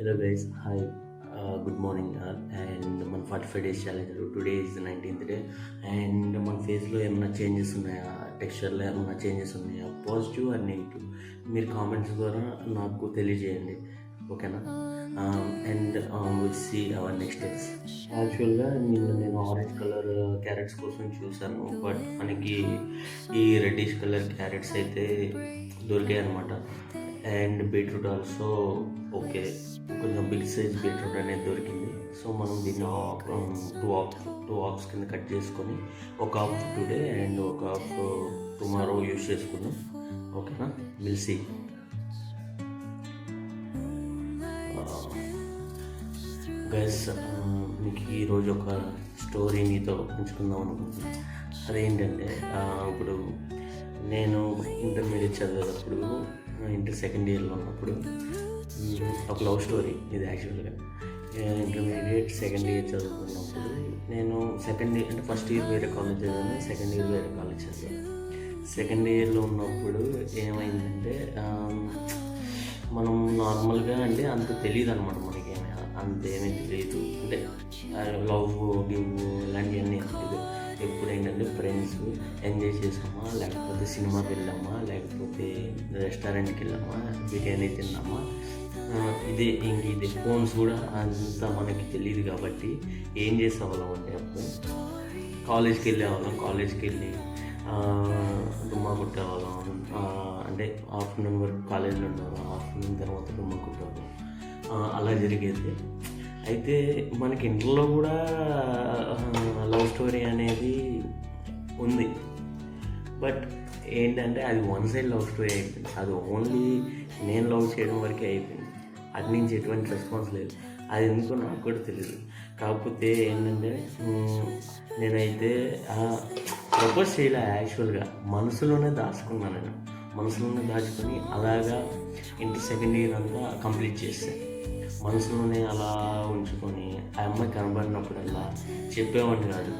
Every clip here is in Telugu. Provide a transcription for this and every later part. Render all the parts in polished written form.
Hello guys, hi, good morning and మన 45 days challenge today is 19th day and మన ఫేస్లో ఏమైనా చేంజెస్ ఉన్నాయా, టెక్స్చర్లో ఏమైనా చేంజెస్ ఉన్నాయా, పాజిటివ్ అండ్ నెగిటివ్ మీరు కామెంట్స్ ద్వారా నాకు తెలియజేయండి, ఓకేనా. And will see our next steps. యాక్చువల్గా నేను ఆరెంజ్ కలర్ క్యారెట్స్ కోసం చూసాను, బట్ మనకి ఈ రెడ్డిష్ కలర్ క్యారెట్స్ అయితే దొరికాయి అనమాట. అండ్ బీట్రూట్ ఆల్సో ఓకే, కొంచెం బిగ్ సైజ్ బీట్రూట్ అనేది దొరికింది. సో మనం దీన్ని టూ హాఫ్స్ కింద కట్ చేసుకొని ఒక హాఫ్ టుడే అండ్ ఒక హాఫ్ టుమారో యూస్ చేసుకుందాం, ఓకేనా. Will see. గైస్, మీకు ఈరోజు ఒక స్టోరీ మీతో పంచుకుందాం అనుకుంటున్నాను. అదేంటంటే, ఇప్పుడు నేను ఇంటర్మీడియట్ చదివేటప్పుడు, ఇంటర్ సెకండ్ ఇయర్లో ఉన్నప్పుడు ఒక లవ్ స్టోరీ ఇది. యాక్చువల్గా ఇంటర్మీడియట్ సెకండ్ ఇయర్ చదువుతున్నప్పుడు నేను సెకండ్ ఇయర్ అంటే ఫస్ట్ ఇయర్ వేరే కాలేజ్ చదివాను, సెకండ్ ఇయర్ వేరే కాలేజ్ చదివాను. సెకండ్ ఇయర్లో ఉన్నప్పుడు ఏమైందంటే, మనం నార్మల్గా అంటే అంత తెలియదు అనమాట, మనకి అంతేమీ తెలియదు. అంటే లవ్ గివ్ ఇలాంటివన్నీ తెలియదు. ఎప్పుడు ఏంటంటే ఫ్రెండ్స్ ఎంజాయ్ చేసామా, లేకపోతే సినిమాకి వెళ్ళామా, లేకపోతే రెస్టారెంట్కి వెళ్ళామా, బిర్యానీ తిన్నామా, ఇదే ఫోన్స్ కూడా అంతా మనకి తెలియదు. కాబట్టి ఏం చేసేవాళ్ళం అంటే, అప్పుడు కాలేజ్కి వెళ్ళేవాళ్ళం, కాలేజ్కి వెళ్ళి డుమ్మా కుట్టేవాళ్ళం. అంటే ఆఫ్టర్నూన్ వరకు కాలేజ్లో ఉండేవాళ్ళం, ఆఫ్టర్నూన్ తర్వాత డుమ్మా కుట్టేవాళ్ళం, అలా జరిగేది. అయితే మనకి ఇంటర్లో కూడా లవ్ స్టోరీ అనేది ఉంది, బట్ ఏంటంటే అది వన్ సైడ్ లవ్ స్టోరీ అయిపోయింది. అది ఓన్లీ నేను లవ్ చేయడం వరకే అయిపోయింది, అటు నుంచి ఎటువంటి రెస్పాన్స్ లేదు. అది ఎందుకో నాకు కూడా తెలియదు. కాకపోతే ఏంటంటే, నేనైతే ప్రపోజ్ చేయలే. యాక్చువల్గా మనసులోనే దాచుకున్నాను. నేను మనసులోనే దాచుకొని అలాగా ఇంటర్ సెకండ్ ఇయర్ అంతా కంప్లీట్ చేశాను. మనసులోనే అలా ఉంచుకొని ఆ అమ్మాయి కనబడినప్పుడల్లా చెప్పేవాడిని కాదు,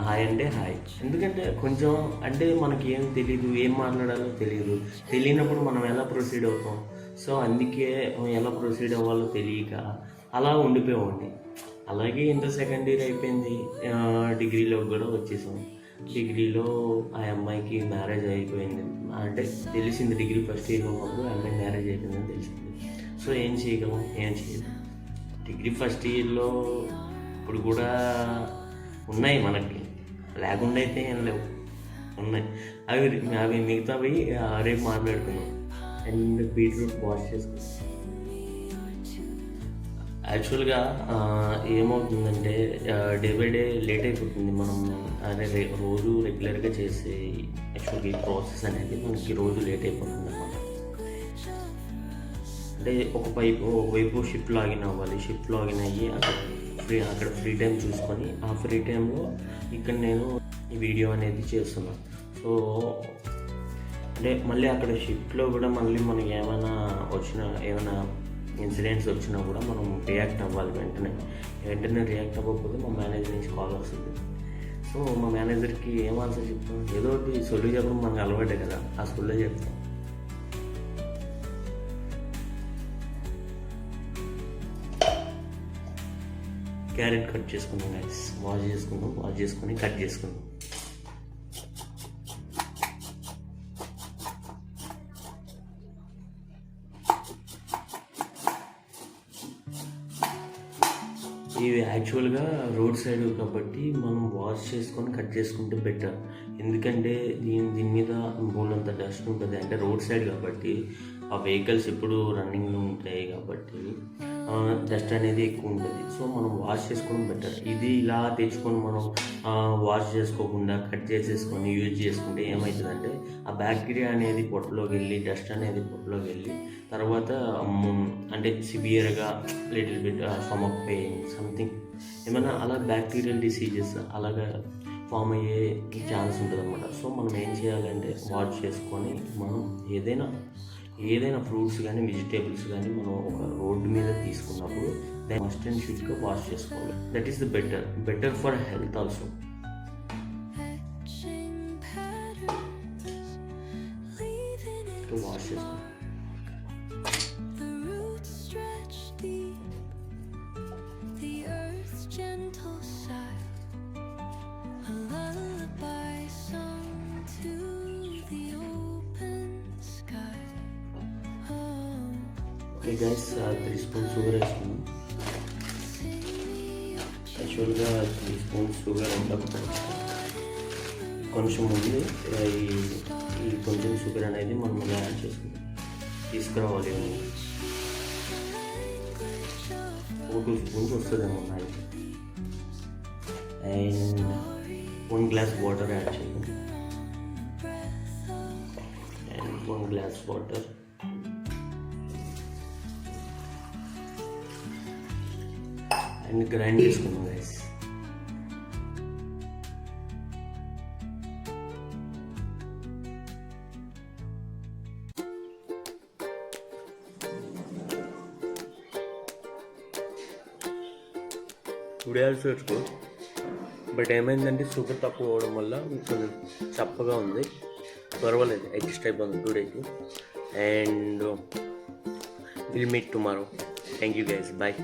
హాయ్ అంటే హాయ్. ఎందుకంటే కొంచెం అంటే మనకి ఏం తెలీదు, ఏం మాట్లాడాలో తెలియనప్పుడు మనం ఎలా ప్రొసీడ్ అవుతాం. సో అందుకే ఎలా ప్రొసీడ్ అవ్వాలో తెలియక అలా ఉండిపోయేవాడిని. అలాగే ఇంటర్ సెకండ్ ఇయర్ అయిపోయింది, డిగ్రీలోకి కూడా వచ్చేసాం. డిగ్రీలో ఆ అమ్మాయికి మ్యారేజ్ అయిపోయింది. అంటే తెలిసింది, డిగ్రీ ఫస్ట్ ఇయర్లో ఉన్నప్పుడు ఆ అమ్మాయి మ్యారేజ్ అయిపోయిందని తెలిసింది. సో ఏం చేయగలం, ఏం చేయలేం. డిగ్రీ ఫస్ట్ ఇయర్లో ఇప్పుడు కూడా ఉన్నాయి మనకి, లేకుండా అయితే ఏం లేవు, ఉన్నాయి. అవి మిగతావి రేపు మాట్లాడుకున్నాం. అండ్ బీట్రూట్ వాష్ చేసుకున్నాం. యాక్చువల్గా ఏమవుతుందంటే, డే బై డే లేట్ అయిపోతుంది. మనం రోజు రెగ్యులర్గా చేసే యాక్చువల్గా ఈ ప్రాసెస్ అనేది మనకి రోజు లేట్ అయిపోతుంది అన్నమాట. అంటే ఒకవైపు షిప్ లాగిన్ అవ్వాలి, షిప్ లాగిన్ అయ్యి అక్కడ ఫ్రీ టైం చూసుకొని ఆ ఫ్రీ టైంలో ఇక్కడ నేను ఈ వీడియో అనేది చేస్తున్నాను. సో అంటే మళ్ళీ అక్కడ షిప్లో కూడా మళ్ళీ మనకి ఏమైనా ఇన్సిడెంట్స్ వచ్చినా కూడా మనం రియాక్ట్ అవ్వాలి. వెంటనే రియాక్ట్ అవ్వకపోతే మా మేనేజర్ నుంచి కాల్ వస్తుంది. సో మా మేనేజర్కి ఏం ఆన్సర్ చెప్తాం, ఏదో ఒకటి సొల్లు చెప్పడం మనకు అలవాటే కదా, ఆ సొల్లే చెప్తాం. క్యారెట్ కట్ చేసుకుందాం గైస్, వాష్ చేసుకొని కట్ చేసుకుందాం. ఇవి యాక్చువల్గా రోడ్ సైడ్ కాబట్టి మనం వాష్ చేసుకొని కట్ చేసుకుంటే బెటర్. ఎందుకంటే దీని మీద బోల్డంత డస్ట్ ఉంటుంది. అంటే రోడ్ సైడ్ కాబట్టి ఆ వెహికల్స్ ఎప్పుడు రన్నింగ్ ఉంటాయి కాబట్టి డస్ట్ అనేది ఎక్కువ ఉంటుంది. సో మనం వాష్ చేసుకోవడం బెటర్. ఇది ఇలా తెచ్చుకొని మనం వాష్ చేసుకోకుండా కట్ చేసేసుకొని యూజ్ చేసుకుంటే ఏమవుతుందంటే, ఆ బ్యాక్టీరియా అనేది పొట్టలోకి వెళ్ళి, డస్ట్ అనేది పొట్టలోకి వెళ్ళి తర్వాత అంటే సివియర్గా little bit stomach pain something ఏమైనా అలా బ్యాక్టీరియల్ డిసీజెస్ అలాగా ఫామ్ అయ్యే ఛాన్స్ ఉంటుంది అన్నమాట. సో మనం ఏం చేయాలంటే, వాష్ చేసుకొని మనం ఏదైనా ఫ్రూట్స్ కానీ వెజిటేబుల్స్ కానీ మనం ఒక రోడ్డు మీద తీసుకున్నప్పుడు దాన్ని మస్ట్ అండ్ షుడ్గా వాష్ చేసుకోవాలి. That is the better for health also. Wash చేసుకోవాలి. ఓకే గైస్ 3 స్పూన్స్ షుగర్ వేసుకున్నాం. యాక్చువల్గా 3 స్పూన్స్ షుగర్ ఉండకపోవచ్చు, కొంచెం ఉంది. ఈ కొంచెం షుగర్ అనేది మనం ఇలా యాడ్ చేసుకుంటాం, తీసుకురావాలి. 2 స్పూన్స్ వస్తుందేమో నాకు. అండ్ 1 గ్లాస్ వాటర్ యాడ్ చేయండి. And 1 glass water. And grind చేసుకున్నాం గైస్. ఉడియాల్సి పెట్టుకో. బట్ ఏమైందంటే షుగర్ తక్కువ అవ్వడం వల్ల కొంచెం చప్పగా ఉంది. పర్వాలేదు, అడ్జస్ట్ అయిపోతుంది 2 days. And will meet tomorrow. Thank you guys, bye.